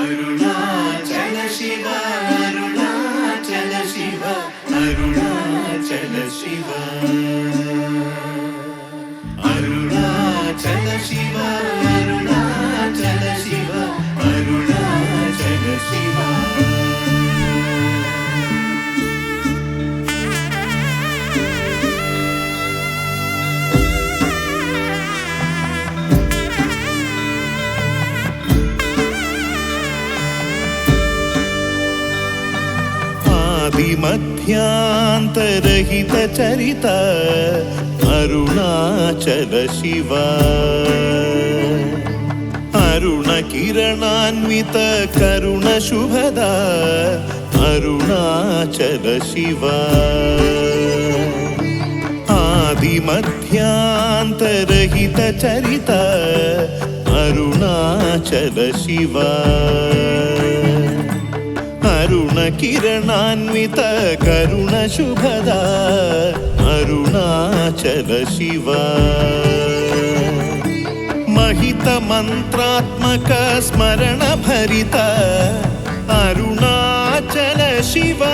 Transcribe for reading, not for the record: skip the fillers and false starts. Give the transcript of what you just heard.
अरुणाचल शिव अरुणाचल शिव अरुणाचल शिव अरुणाचल शिव अरुणाचल शिव अरुणाचल शिव मध्यांतरहित चरित अरुणाचल शिव अरुण किरणान्वित करुण शुभदा अरुणाचल शिव आदिमध्यांतरहित चरित अरुणाचल शिव अरुण किरणान्वित करुण शुभदा अरुणाचल शिव महित मंत्रात्मक स्मरण भरित अरुणाचल शिव